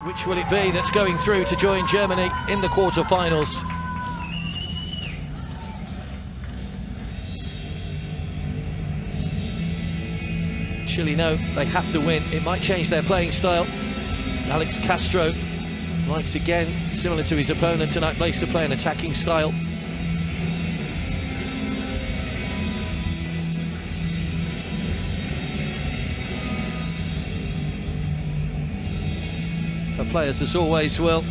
Which will it be that's going through to join Germany in the quarter-finals? Chile know they have to win. It might change their playing style. Alex Castro likes, again, similar to his opponent tonight, likes to play an attacking style. So players, as always, will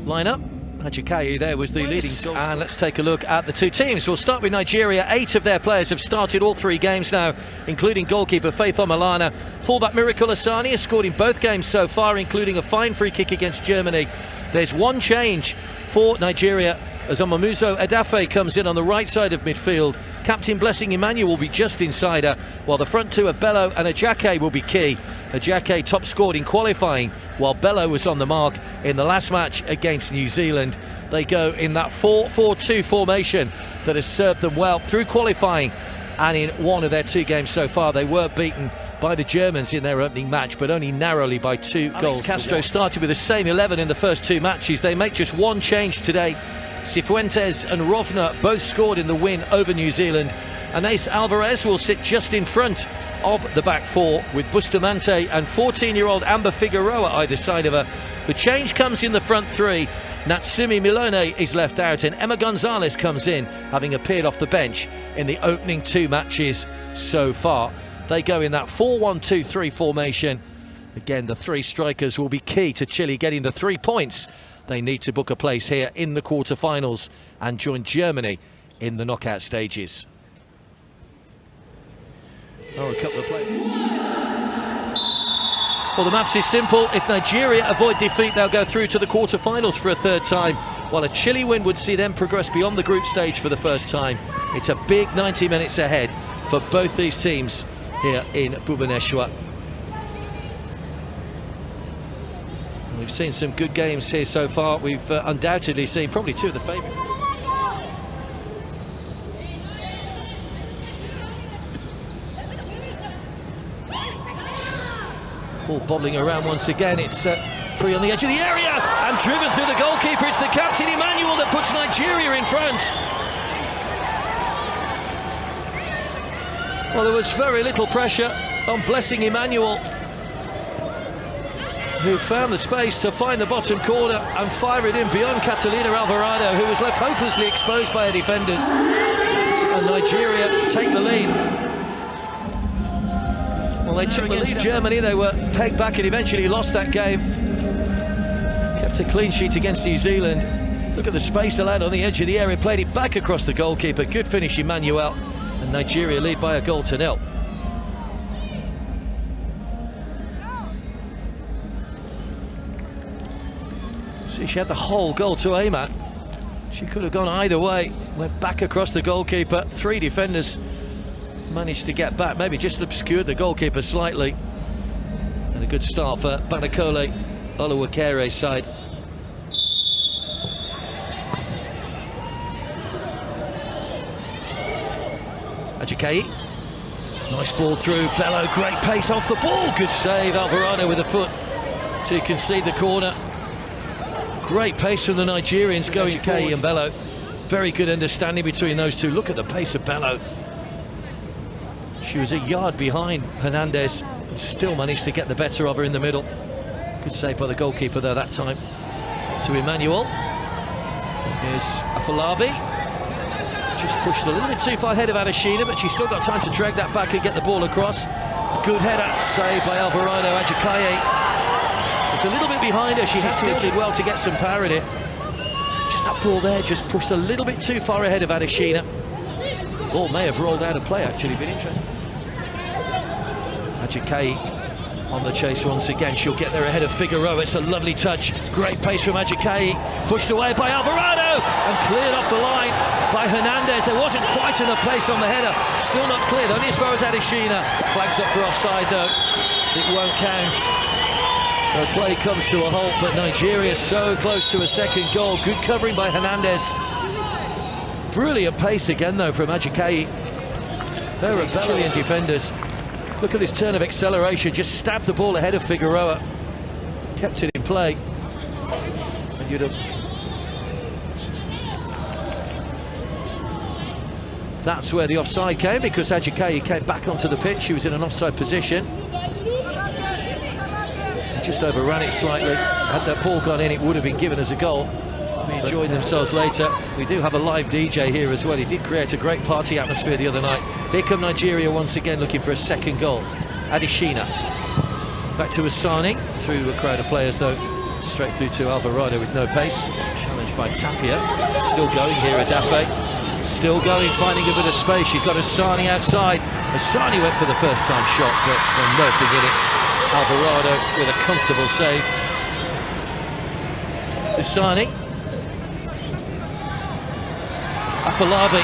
line up. Ajikayu there was the leading goal. And let's take a look at the two teams. We'll start with Nigeria. 8 of their players have started all 3 games now, including goalkeeper Faith Omalana. Fullback Miracle Asani has scored in both games so far, including a fine free kick against Germany. There's one change for Nigeria as Omamuzo Adafe comes in on the right side of midfield. Captain Blessing Emmanuel will be just inside her, while the front two of Bello and Ajake will be key. Ajake top scored in qualifying, while Bello was on the mark in the last match against New Zealand. They go in that 4-4-2 formation that has served them well through qualifying, and in one of their 2 games so far they were beaten by the Germans in their opening match, but only narrowly by 2 goals. Castro started with the same 11 in the first 2 matches. They make just one change today. Cifuentes and Rovner both scored in the win over New Zealand. Anais Alvarez will sit just in front of the back 4 with Bustamante and 14-year-old Amber Figueroa either side of her. The change comes in the front 3. Natsumi Milone is left out and Emma Gonzalez comes in, having appeared off the bench in the opening 2 matches so far. They go in that 4-1-2-3 formation. Again, the 3 strikers will be key to Chile getting the 3 points they need to book a place here in the quarter-finals and join Germany in the knockout stages. Oh, a couple of players. Well, the maths is simple. If Nigeria avoid defeat, they'll go through to the quarter-finals for a 3rd time, while a Chile win would see them progress beyond the group stage for the first time. It's a big 90 minutes ahead for both these teams here in Bhubaneswar. We've seen some good games here so far. We've undoubtedly seen probably 2 of the favourites. Ball bobbling around once again. It's free on the edge of the area and driven through the goalkeeper. It's the captain Emmanuel that puts Nigeria in front. Well, there was very little pressure on Blessing Emmanuel, who found the space to find the bottom corner and fire it in beyond Catalina Alvarado, who was left hopelessly exposed by her defenders. And Nigeria take the lead. Well, they took against Germany. They were pegged back and eventually lost that game. Kept a clean sheet against New Zealand. Look at the space allowed on the edge of the area. Played it back across the goalkeeper. Good finish, Emmanuel. And Nigeria lead by a 1-0. See, she had the whole goal to aim at. She could have gone either way. Went back across the goalkeeper. 3 defenders managed to get back. Maybe just obscured the goalkeeper slightly. And a good start for Banakole Oluwakere's side. Ajikayi. Nice ball through. Bello, great pace off the ball. Good save. Alvarado with a foot to concede the corner. Great pace from the Nigerians going Ajikayi and Bello. Very good understanding between those 2. Look at the pace of Bello. She was a yard behind Hernandez and still managed to get the better of her in the middle. Good save by the goalkeeper there that time. To Emmanuel. Here's Afolabi. Just pushed a little bit too far ahead of Adesina, but she's still got time to drag that back and get the ball across. Good header, saved by Alvarado. Ajikayi is a little bit behind her. She still did well to get some power in it. Just that ball there, just pushed a little bit too far ahead of Adesina. The ball may have rolled out of play, actually. Been interesting. Ajikayi on the chase once again. She'll get there ahead of Figueroa. It's a lovely touch. Great pace from Ajikayi. Pushed away by Alvarado and cleared off the line by Hernandez. There wasn't quite enough pace on the header. Still not cleared, only as far as Adesina. Flags up for offside though. It won't count. So play comes to a halt, but Nigeria so close to a 2nd goal. Good covering by Hernandez. Brilliant pace again though from Ajikayi. There are Chilean defenders. Look at this turn of acceleration, just stabbed the ball ahead of Figueroa. kept it in play. And you'd have... That's where the offside came, because Ajikayi came back onto the pitch. He was in an offside position. He just overran it slightly. Had that ball gone in, it would have been given as a goal. They enjoyed themselves later. We do have a live DJ here as well. He did create a great party atmosphere the other night. Here come Nigeria once again, looking for a second goal. Adesina. Back to Asani, through a crowd of players though. Straight through to Alvarado with no pace. Challenged by Tapia. Still going here, Adafe. Still going, finding a bit of space. She's got Asani outside. Asani went for the first time shot, but nothing in it. Alvarado with a comfortable save. Asani. Afolabi.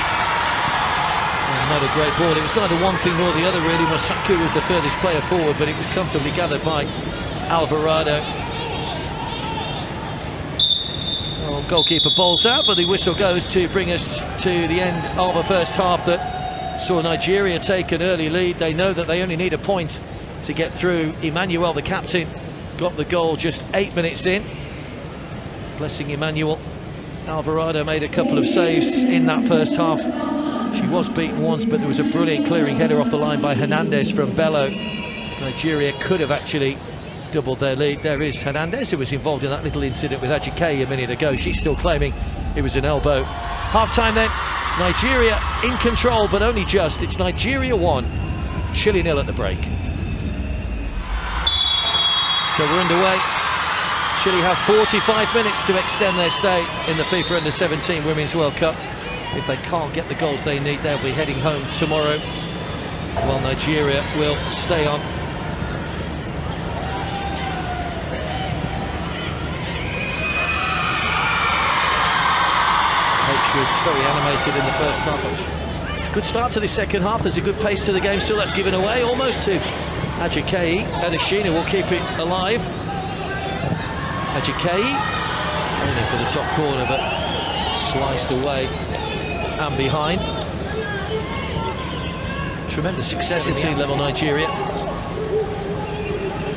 Not a great ball. It was neither one thing nor the other really. Mosaku was the furthest player forward, but it was comfortably gathered by Alvarado. Well, goalkeeper bowls out, but the whistle goes to bring us to the end of the first half that saw Nigeria take an early lead. They know that they only need a point to get through. Emmanuel, the captain, got the goal just 8 minutes in. Blessing Emmanuel. Alvarado made a couple of saves in that first half. She was beaten once, but there was a brilliant clearing header off the line by Hernandez from Bello. Nigeria could have actually doubled their lead. There is Hernandez, who was involved in that little incident with Ajikayi a minute ago. She's still claiming it was an elbow. Half-time then, Nigeria in control, but only just. It's Nigeria 1, Chile 0 at the break. So we're underway. Chile have 45 minutes to extend their stay in the FIFA Under-17 Women's World Cup. If they can't get the goals they need, they'll be heading home tomorrow, while Nigeria will stay on. Coach was very animated in the first half. Good start to the second half. There's a good pace to the game still. That's given away almost to Ajikayi. Adesina will keep it alive. Ajikayi aiming for the top corner, but sliced away and behind. Tremendous success in team level Nigeria.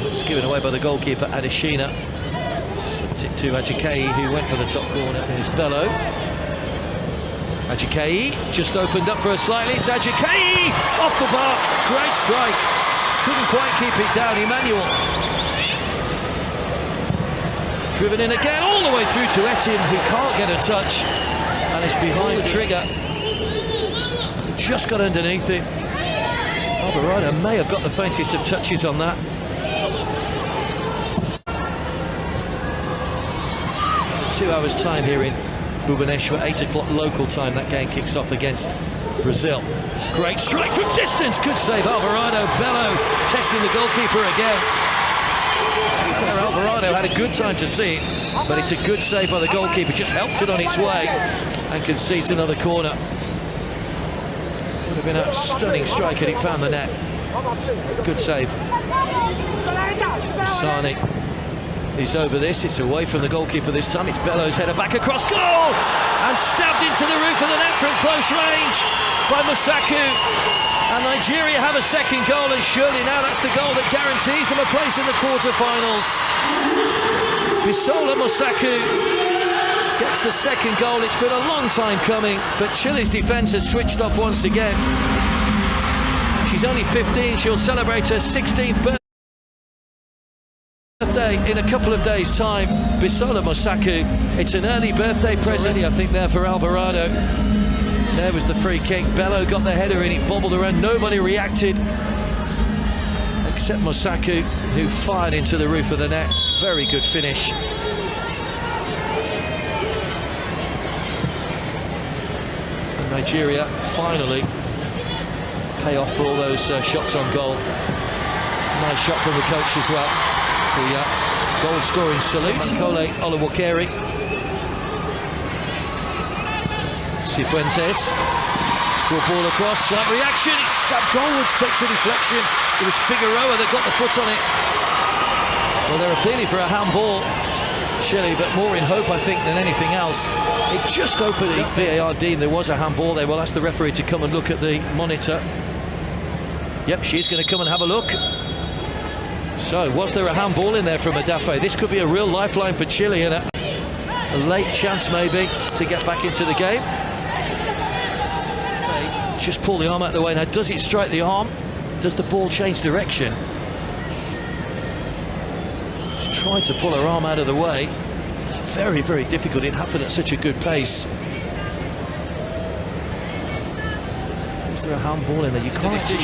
It was given away by the goalkeeper Adesina. Slipped it to Ajikayi, who went for the top corner. Here's Bello. Ajikayi just opened up for her slightly. It's Ajikayi off the bar. Great strike. Couldn't quite keep it down. Emmanuel. Driven in again, all the way through to Etienne, who can't get a touch, and it's behind the trigger. Just got underneath it. Alvarado may have got the faintest of touches on that. 2 hours time here in Bhubaneswar, 8 o'clock local time. That game kicks off against Brazil. Great strike from distance, good save. Alvarado, Bello testing the goalkeeper again. Alvarado had a good time to see it, but it's a good save by the goalkeeper. Just helped it on its way and concedes another corner. Would have been a stunning strike had he found the net. Good save. Sani is over this. It's away from the goalkeeper this time. It's Bello's header back across goal and stabbed into the roof of the net from close range by Mosaku. And Nigeria have a second goal, and surely now that's the goal that guarantees them a place in the quarter-finals. Bisola Mosaku gets the second goal. It's been a long time coming, but Chile's defence has switched off once again. She's only 15. She'll celebrate her 16th birthday in a couple of days' time. Bisola Mosaku, it's an early birthday present, I think, there for Alvarado. There was the free kick. Bello got the header in, it bobbled around. Nobody reacted except Mosaku, who fired into the roof of the net. Very good finish. And Nigeria finally pay off for all those shots on goal. Nice shot from the coach as well. The goal-scoring salute. Kole Oluwakeri. Cifuentes, good ball across, slight reaction, it's goalwards, takes a deflection. It was Figueroa that got the foot on it. Well, they're appealing for a handball, Chile, but more in hope, I think, than anything else. It just opened the VAR deemed there was a handball. They will ask the referee to come and look at the monitor. Yep, she's going to come and have a look. So, was there a handball in there from Adafe? This could be a real lifeline for Chile, and a late chance maybe to get back into the game. Just pull the arm out of the way. Now, does it strike the arm? Does the ball change direction? She tried to pull her arm out of the way. It's very, very difficult. It happened at such a good pace. Is there a handball in there? You can't see.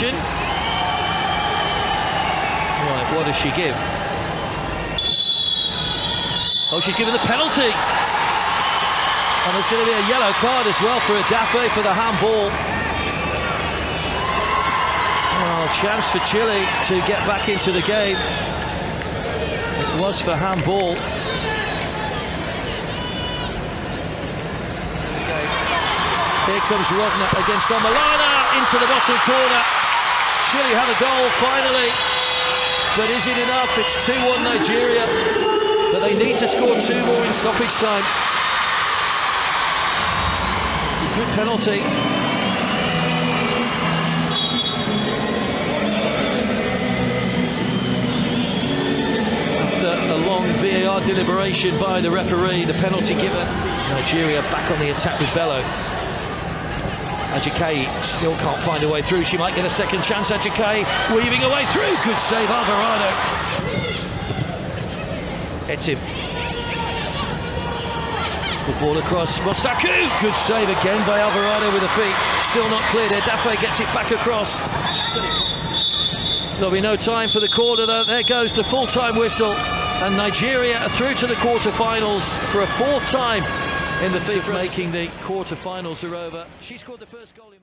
Right, what does she give? Oh, she's given the penalty. And there's going to be a yellow card as well for Adafe for the handball. Oh, chance for Chile to get back into the game. It was for handball. Okay. Here comes Rodna against Omalana into the bottom corner. Chile have a goal finally. But is it enough? It's 2-1 Nigeria. But they need to score 2 more in stoppage time. It's a good penalty. After a long VAR deliberation by the referee, the penalty given. Nigeria back on the attack with Bello. Ajikayi still can't find a way through. She might get a second chance. Ajikayi weaving a way through. Good save, Alvarado. Etim. Good ball across. Mosaku. Good save again by Alvarado with the feet. Still not cleared. Adafe gets it back across. There'll be no time for the corner though. There goes the full-time whistle. And Nigeria are through to the quarter-finals for a 4th time in the FIFA, making the quarter-finals are over. She scored the first goal in